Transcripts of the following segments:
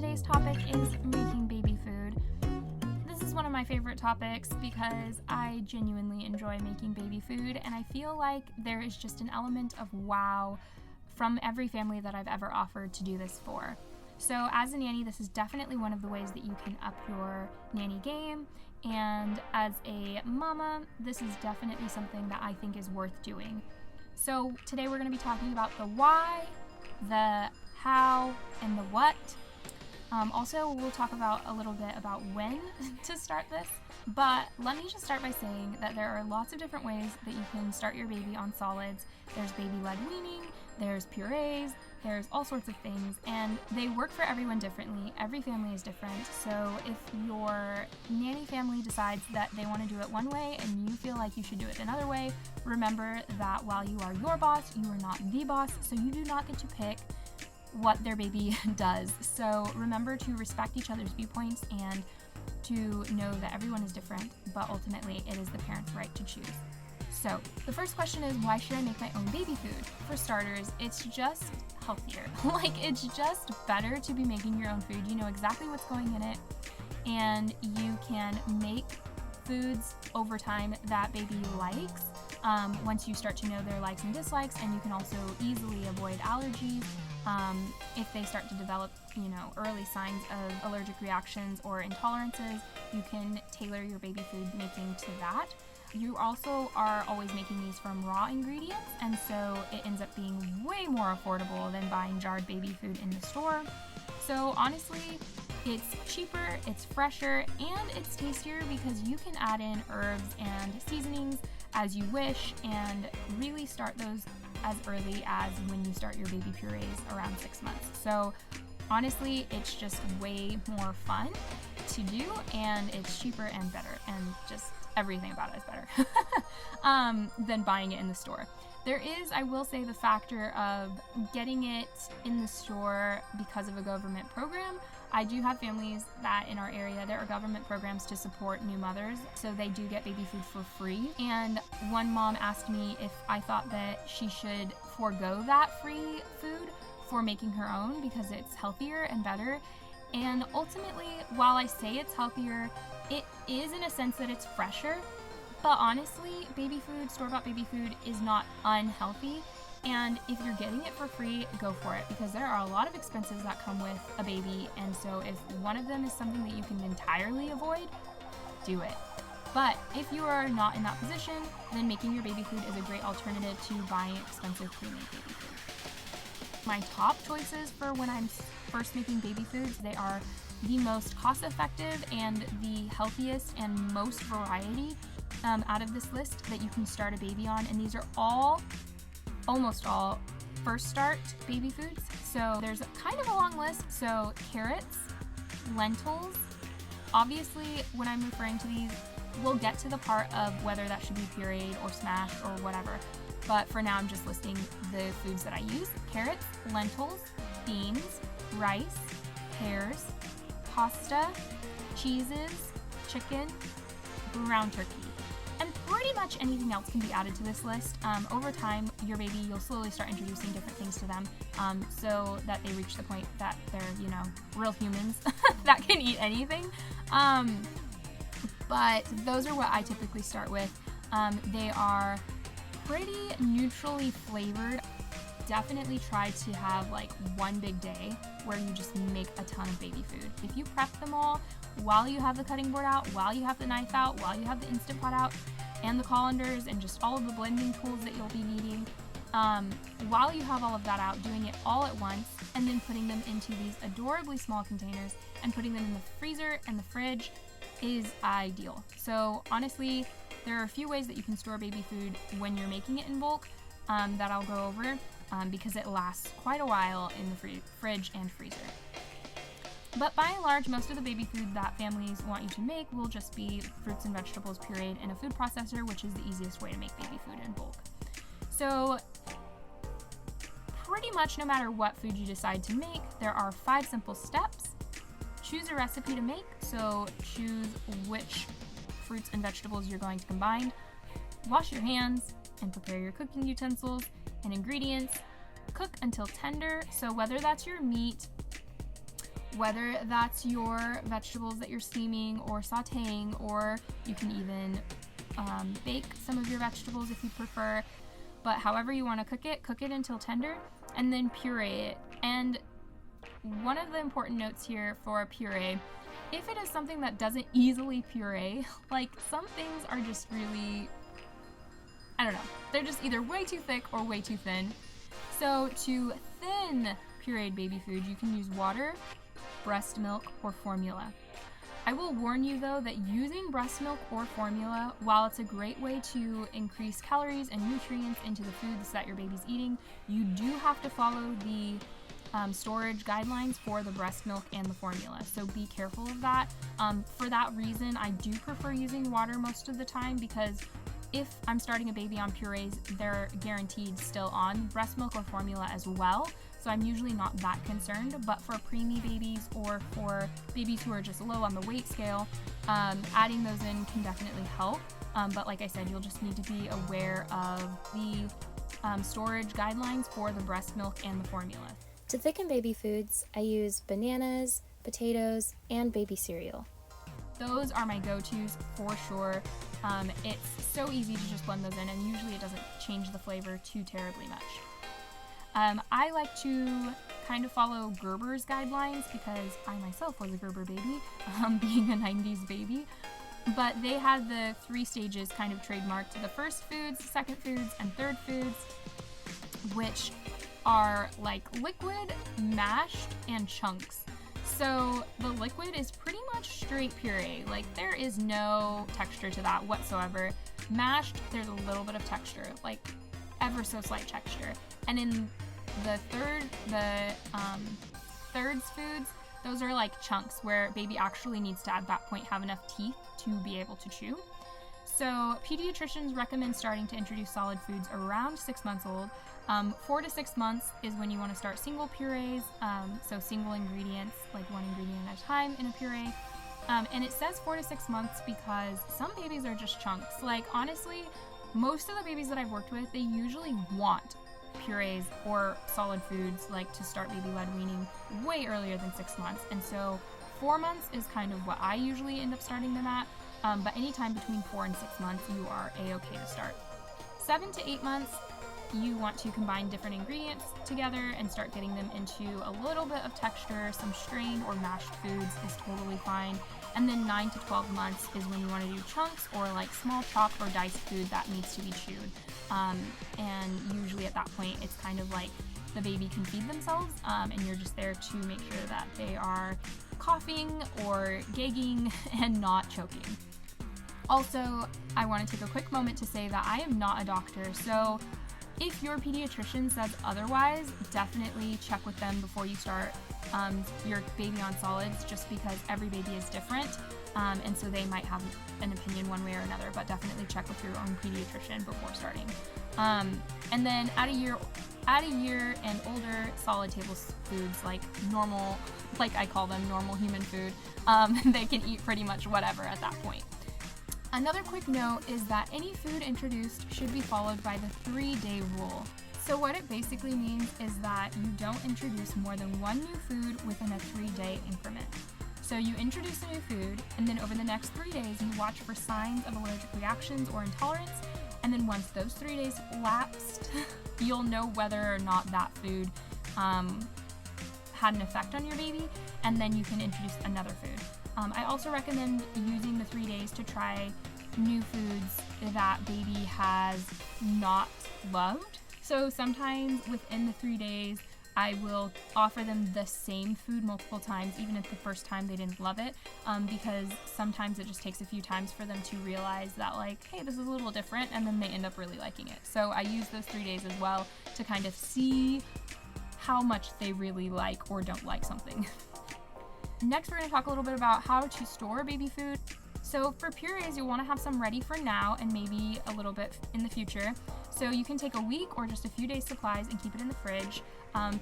today's topic is making baby food. This is one of my favorite topics because I genuinely enjoy making baby food, and I feel like there is just an element of wow from every family that I've ever offered to do this for. So as a nanny, this is definitely one of the ways that you can up your nanny game, and as a mama, this is definitely something that I think is worth doing. So today we're going to be talking about the why, the how, and the what. Also, we'll talk about a little bit about when to start this, but let me just start by saying that there are lots of different ways that you can start your baby on solids. There's baby-led weaning, there's purees, there's all sorts of things, and they work for everyone differently. Every family is different, so if your nanny family decides that they want to do it one way and you feel like you should do it another way, remember that while you are your boss, you are not the boss, so you do not get to pick what their baby does. So remember to respect each other's viewpoints and to know that everyone is different, but ultimately it is the parent's right to choose. So the first question is, why should I make my own baby food? For starters, it's just healthier. It's just better to be making your own food. You know exactly what's going in it, and you can make foods over time that baby likes once you start to know their likes and dislikes, and you can also easily avoid allergies if they start to develop, early signs of allergic reactions or intolerances. You can tailor your baby food making to that. You also are always making these from raw ingredients, and so it ends up being way more affordable than buying jarred baby food in the store. So honestly, it's cheaper, it's fresher, and it's tastier because you can add in herbs and seasonings as you wish and really start those as early as when you start your baby purees around 6 months. So honestly, it's just way more fun to do, and it's cheaper and better, and just everything about it is better than buying it in the store. There is, I will say, the factor of getting it in the store because of a government program. I do have families that in our area, there are government programs to support new mothers, so they do get baby food for free. And one mom asked me if I thought that she should forego that free food for making her own because it's healthier and better. And ultimately, while I say it's healthier, it is in a sense that it's fresher, but honestly, baby food, store-bought baby food is not unhealthy. And if you're getting it for free, go for it, because there are a lot of expenses that come with a baby, and so if one of them is something that you can entirely avoid, do it. But if you are not in that position, then making your baby food is a great alternative to buying expensive pre-made baby food. My top choices for when I'm first making baby foods, they are the most cost-effective and the healthiest and most variety out of this list that you can start a baby on, and these are almost all first start baby foods. So there's kind of a long list. So carrots, lentils. Obviously, when I'm referring to these, we'll get to the part of whether that should be pureed or smashed or whatever. But for now, I'm just listing the foods that I use. Carrots, lentils, beans, rice, pears, pasta, cheeses, chicken, ground turkey. And pretty much anything else can be added to this list. Over time, your baby, you'll slowly start introducing different things to them so that they reach the point that they're, real humans that can eat anything. But those are what I typically start with. They are pretty neutrally flavored. Definitely try to have one big day where you just make a ton of baby food. If you prep them all while you have the cutting board out, while you have the knife out, while you have the Instant Pot out, and the colanders and just all of the blending tools that you'll be needing, while you have all of that out, doing it all at once, and then putting them into these adorably small containers and putting them in the freezer and the fridge is ideal. So honestly, there are a few ways that you can store baby food when you're making it in bulk that I'll go over because it lasts quite a while in the fridge and freezer. But by and large, most of the baby food that families want you to make will just be fruits and vegetables pureed in a food processor, which is the easiest way to make baby food in bulk. So pretty much no matter what food you decide to make, there are 5 simple steps. Choose a recipe to make, so choose which fruits and vegetables you're going to combine. Wash your hands and prepare your cooking utensils and ingredients. Cook until tender, so whether that's your meat whether that's your vegetables that you're steaming or sauteing, or you can even bake some of your vegetables if you prefer. But however you want to cook it until tender, and then puree it. And one of the important notes here for puree, if it is something that doesn't easily puree, like some things are just really, I don't know, they're just either way too thick or way too thin. So to thin pureed baby food, you can use water, breast milk, or formula. I will warn you though that using breast milk or formula, while it's a great way to increase calories and nutrients into the foods that your baby's eating, you do have to follow the storage guidelines for the breast milk and the formula. So be careful of that. For that reason, I do prefer using water most of the time, because if I'm starting a baby on purees, they're guaranteed still on breast milk or formula as well. So I'm usually not that concerned, but for preemie babies or for babies who are just low on the weight scale, adding those in can definitely help. But like I said, you'll just need to be aware of the storage guidelines for the breast milk and the formula. To thicken baby foods, I use bananas, potatoes, and baby cereal. Those are my go-tos for sure. It's so easy to just blend those in, and usually it doesn't change the flavor too terribly much. I like to kind of follow Gerber's guidelines because I myself was a Gerber baby, being a 90s baby. But they had the 3 stages kind of trademarked: the first foods, second foods, and third foods, which are like liquid, mashed, and chunks. So the liquid is pretty much straight puree, like there is no texture to that whatsoever. Mashed, there's a little bit of texture, like ever so slight texture. And in the thirds foods, those are like chunks where baby actually needs to at that point have enough teeth to be able to chew. So pediatricians recommend starting to introduce solid foods around 6 months old. 4 to 6 months is when you want to start single purees, so single ingredients, like one ingredient at a time in a puree. And it says 4 to 6 months because some babies are just chunks. Like honestly, most of the babies that I've worked with, they usually want purees or solid foods like to start baby-led weaning way earlier than 6 months. And so 4 months is kind of what I usually end up starting them at. But anytime between 4 and 6 months, you are a-okay to start. 7 to 8 months, you want to combine different ingredients together and start getting them into a little bit of texture. Some strained or mashed foods is totally fine. And then 9 to 12 months is when you want to do chunks or like small chopped or diced food that needs to be chewed. And usually at that point, it's kind of like the baby can feed themselves, and you're just there to make sure that they are coughing or gagging and not choking. Also, I want to take a quick moment to say that I am not a doctor, so if your pediatrician says otherwise, definitely check with them before you start your baby on solids, just because every baby is different, and so they might have an opinion one way or another, but definitely check with your own pediatrician before starting. And then at a year and older, solid table foods like normal, like I call them normal human food, they can eat pretty much whatever at that point. Another quick note is that any food introduced should be followed by the 3-day rule. So what it basically means is that you don't introduce more than one new food within a 3-day increment. So you introduce a new food, and then over the next 3 days, you watch for signs of allergic reactions or intolerance, and then once those 3 days lapsed, you'll know whether or not that food had an effect on your baby, and then you can introduce another food. I also recommend using the 3 days to try new foods that baby has not loved. So sometimes within the 3 days, I will offer them the same food multiple times, even if the first time they didn't love it, because sometimes it just takes a few times for them to realize that, like, hey, this is a little different, and then they end up really liking it. So I use those 3 days as well to kind of see how much they really like or don't like something. Next, we're going to talk a little bit about how to store baby food. So for purees, you'll want to have some ready for now and maybe a little bit in the future. So you can take a week or just a few days supplies and keep it in the fridge.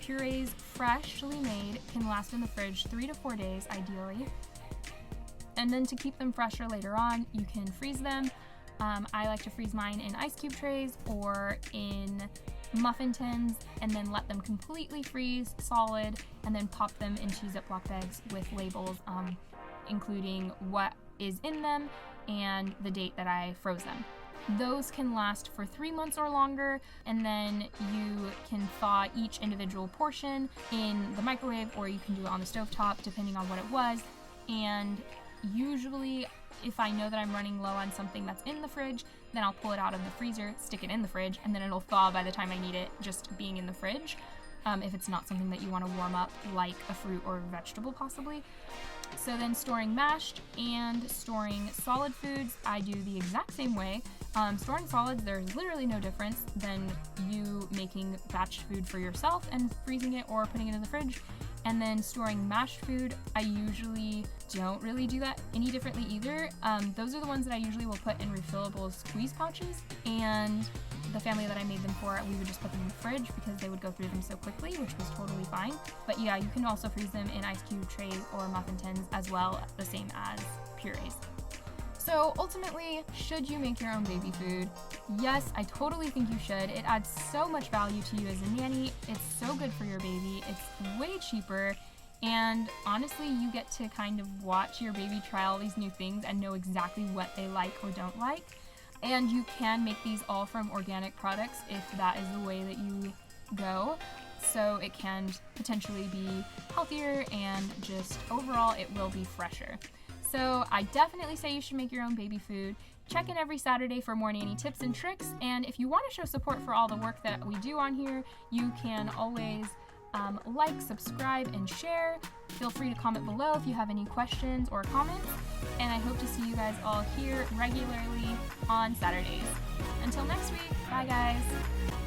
Purees freshly made can last in the fridge 3 to 4 days ideally. And then to keep them fresher later on, you can freeze them. I like to freeze mine in ice cube trays or in muffin tins and then let them completely freeze solid, and then pop them into Ziploc bags with labels including what is in them and the date that I froze them. Those can last for 3 months or longer, and then you can thaw each individual portion in the microwave, or you can do it on the stovetop depending on what it was. And usually if I know that I'm running low on something that's in the fridge, then I'll pull it out of the freezer, stick it in the fridge, and then it'll thaw by the time I need it just being in the fridge, if it's not something that you want to warm up like a fruit or vegetable possibly. So then storing mashed and storing solid foods, I do the exact same way. Storing solids, there's literally no difference than you making batch food for yourself and freezing it or putting it in the fridge. And then storing mashed food, I usually don't really do that any differently either. Those are the ones that I usually will put in refillable squeeze pouches, and the family that I made them for, we would just put them in the fridge because they would go through them so quickly, which was totally fine. But yeah, you can also freeze them in ice cube trays or muffin tins as well, the same as purees. So ultimately, should you make your own baby food? Yes, I totally think you should. It adds so much value to you as a nanny. It's so good for your baby. It's way cheaper. And honestly, you get to kind of watch your baby try all these new things and know exactly what they like or don't like. And you can make these all from organic products if that is the way that you go. So it can potentially be healthier, and just overall it will be fresher. So I definitely say you should make your own baby food. Check in every Saturday for more nanny tips and tricks. And if you want to show support for all the work that we do on here, you can always like, subscribe, and share. Feel free to comment below if you have any questions or comments. And I hope to see you guys all here regularly on Saturdays. Until next week, bye guys.